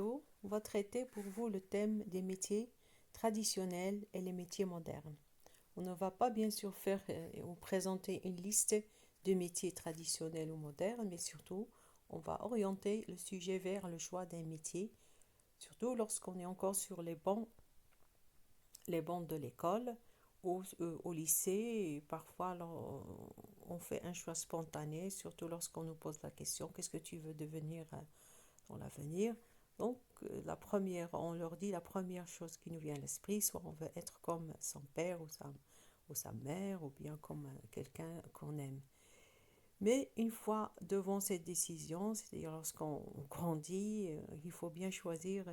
vidéo va traiter pour vous le thème des métiers traditionnels et les métiers modernes. On ne va pas bien sûr faire ou présenter une liste de métiers traditionnels ou modernes, mais surtout, on va orienter le sujet vers le choix d'un métier, surtout lorsqu'on est encore sur les bancs de l'école ou au lycée. Et parfois, on fait un choix spontané, surtout lorsqu'on nous pose la question, qu'est-ce que tu veux devenir dans l'avenir. Donc, on leur dit la première chose qui nous vient à l'esprit, soit on veut être comme son père ou sa mère, ou bien comme quelqu'un qu'on aime. Mais une fois devant cette décision, c'est-à-dire lorsqu'on grandit, il faut bien choisir,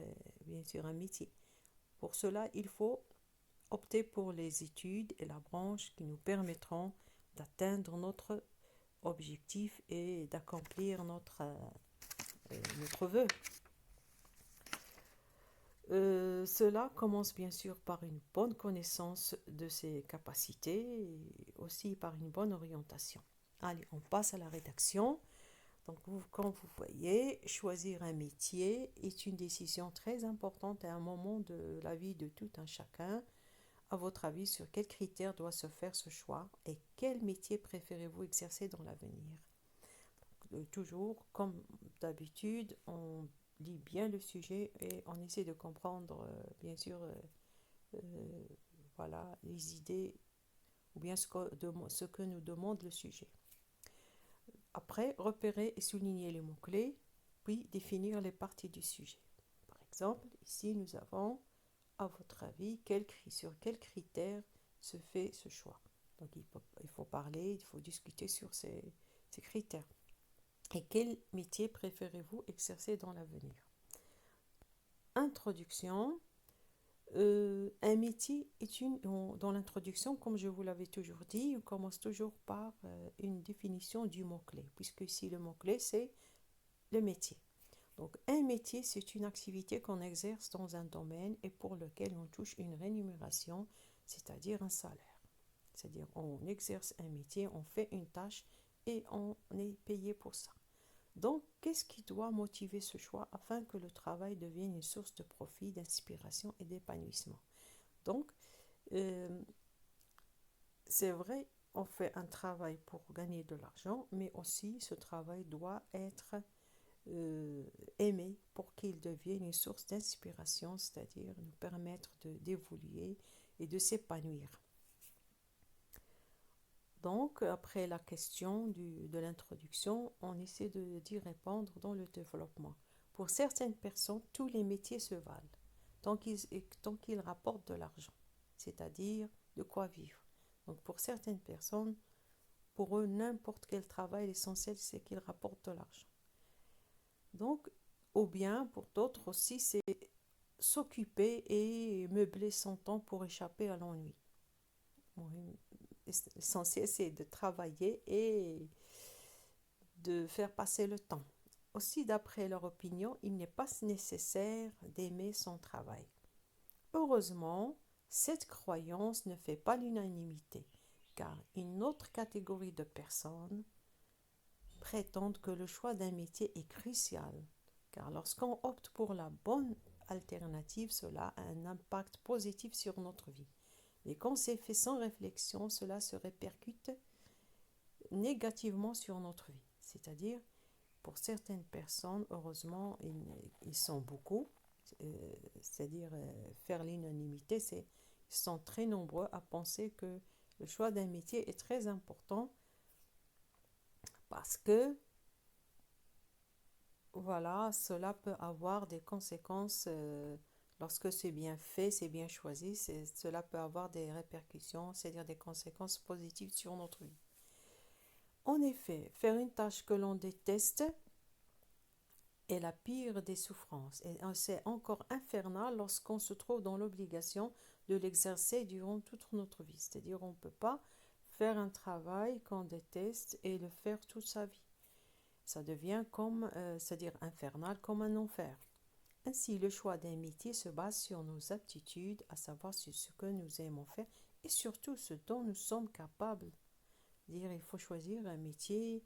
bien sûr, un métier. Pour cela, il faut opter pour les études et la branche qui nous permettront d'atteindre notre objectif et d'accomplir notre vœu. Cela commence bien sûr par une bonne connaissance de ses capacités et aussi par une bonne orientation. Allez, on passe à la rédaction. Donc, comme vous voyez, choisir un métier est une décision très importante à un moment de la vie de tout un chacun. À votre avis, sur quels critères doit se faire ce choix et quel métier préférez-vous exercer dans l'avenir? Toujours, comme d'habitude, on lit bien le sujet et on essaie de comprendre, bien sûr, voilà, les idées ou bien ce que nous demande le sujet. Après, repérer et souligner les mots-clés, puis définir les parties du sujet. Par exemple, ici, nous avons, à votre avis, sur quels critères se fait ce choix. Donc, il faut parler, il faut discuter sur ces critères. Et quel métier préférez-vous exercer dans l'avenir? Introduction. Un métier est dans l'introduction, comme je vous l'avais toujours dit, on commence toujours par une définition du mot-clé, puisque ici le mot-clé c'est le métier. Donc un métier c'est une activité qu'on exerce dans un domaine et pour lequel on touche une rémunération, c'est-à-dire un salaire. C'est-à-dire on exerce un métier, on fait une tâche et on est payé pour ça. Donc, qu'est-ce qui doit motiver ce choix afin que le travail devienne une source de profit, d'inspiration et d'épanouissement? Donc, euh, c'est vrai, on fait un travail pour gagner de l'argent, mais aussi ce travail doit être euh, aimé pour qu'il devienne une source d'inspiration, c'est-à-dire nous permettre d'évoluer et de s'épanouir. Donc, après la question de l'introduction, on essaie d'y répondre dans le développement. Pour certaines personnes, tous les métiers se valent, tant qu'ils rapportent de l'argent, c'est-à-dire de quoi vivre. Donc, pour certaines personnes, pour eux, n'importe quel travail, l'essentiel, c'est qu'il rapporte de l'argent. Donc, ou bien, pour d'autres aussi, c'est s'occuper et meubler son temps pour échapper à l'ennui. Oui, l'essentiel, c'est de travailler et de faire passer le temps. Aussi, d'après leur opinion, il n'est pas nécessaire d'aimer son travail. Heureusement, cette croyance ne fait pas l'unanimité, car une autre catégorie de personnes prétendent que le choix d'un métier est crucial, car lorsqu'on opte pour la bonne alternative, cela a un impact positif sur notre vie. Mais quand c'est fait sans réflexion, cela se répercute négativement sur notre vie. C'est-à-dire, pour certaines personnes, heureusement, ils sont beaucoup, c'est-à-dire faire l'unanimité, ils sont très nombreux à penser que le choix d'un métier est très important parce que, voilà, cela peut avoir des conséquences lorsque c'est bien fait, c'est bien choisi, cela peut avoir des répercussions, c'est-à-dire des conséquences positives sur notre vie. En effet, faire une tâche que l'on déteste est la pire des souffrances. Et c'est encore infernal lorsqu'on se trouve dans l'obligation de l'exercer durant toute notre vie. C'est-à-dire on ne peut pas faire un travail qu'on déteste et le faire toute sa vie. Ça devient c'est-à-dire infernal, comme un enfer. Ainsi, le choix d'un métier se base sur nos aptitudes, à savoir sur ce que nous aimons faire et surtout ce dont nous sommes capables. C'est-à-dire il faut choisir un métier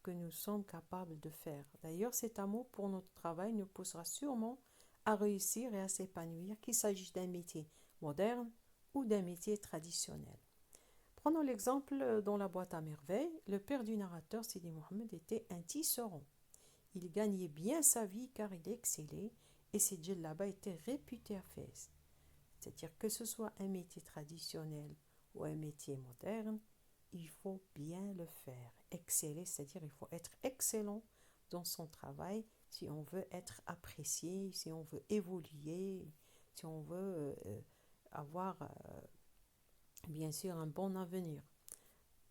que nous sommes capables de faire. D'ailleurs, cet amour pour notre travail nous poussera sûrement à réussir et à s'épanouir, qu'il s'agisse d'un métier moderne ou d'un métier traditionnel. Prenons l'exemple dans la boîte à merveilles. Le père du narrateur, Sidi Mohamed, était un tisserand. Il gagnait bien sa vie car il excellait et ses djellabas étaient réputés à Fès. C'est-à-dire que ce soit un métier traditionnel ou un métier moderne, il faut bien le faire. Exceller, c'est-à-dire il faut être excellent dans son travail si on veut être apprécié, si on veut évoluer, si on veut avoir bien sûr un bon avenir.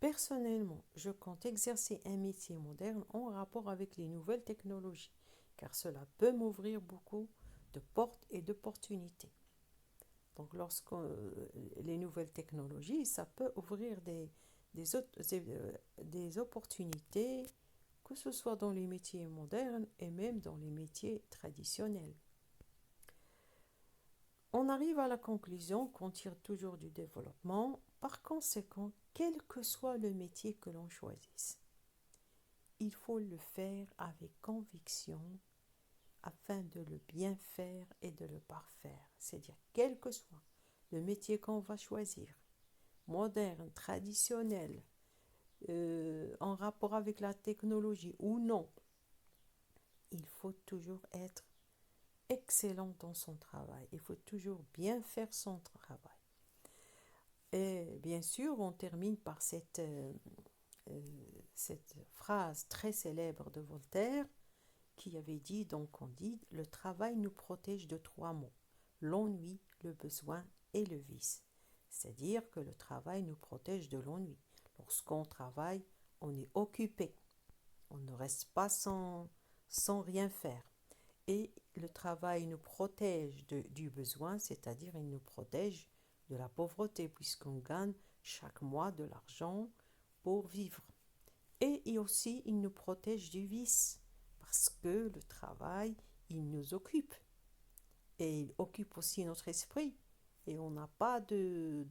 Personnellement, je compte exercer un métier moderne en rapport avec les nouvelles technologies, car cela peut m'ouvrir beaucoup de portes et d'opportunités. Donc, les nouvelles technologies, ça peut ouvrir des opportunités, que ce soit dans les métiers modernes et même dans les métiers traditionnels. On arrive à la conclusion qu'on tire toujours du développement. Par conséquent, quel que soit le métier que l'on choisisse, il faut le faire avec conviction afin de le bien faire et de le parfaire. C'est-à-dire, quel que soit le métier qu'on va choisir, moderne, traditionnel, en rapport avec la technologie ou non, il faut toujours être excellent dans son travail. Il faut toujours bien faire son travail. Et bien sûr, on termine par cette phrase très célèbre de Voltaire qui avait dit, donc on dit, le travail nous protège de 3 maux, l'ennui, le besoin et le vice. C'est-à-dire que le travail nous protège de l'ennui. Lorsqu'on travaille, on est occupé. On ne reste pas sans rien faire. Et le travail nous protège du besoin, c'est-à-dire il nous protège de la pauvreté, puisqu'on gagne chaque mois de l'argent pour vivre. Et aussi, il nous protège du vice, parce que le travail, il nous occupe. Et il occupe aussi notre esprit. Et on n'a pas de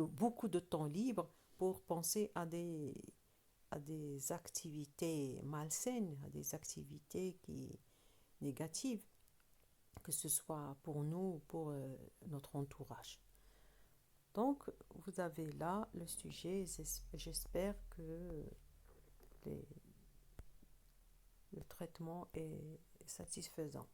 beaucoup de temps libre pour penser à des activités malsaines, à des activités négatives, que ce soit pour nous ou pour notre entourage. Donc, vous avez là le sujet. J'espère que le traitement est satisfaisant.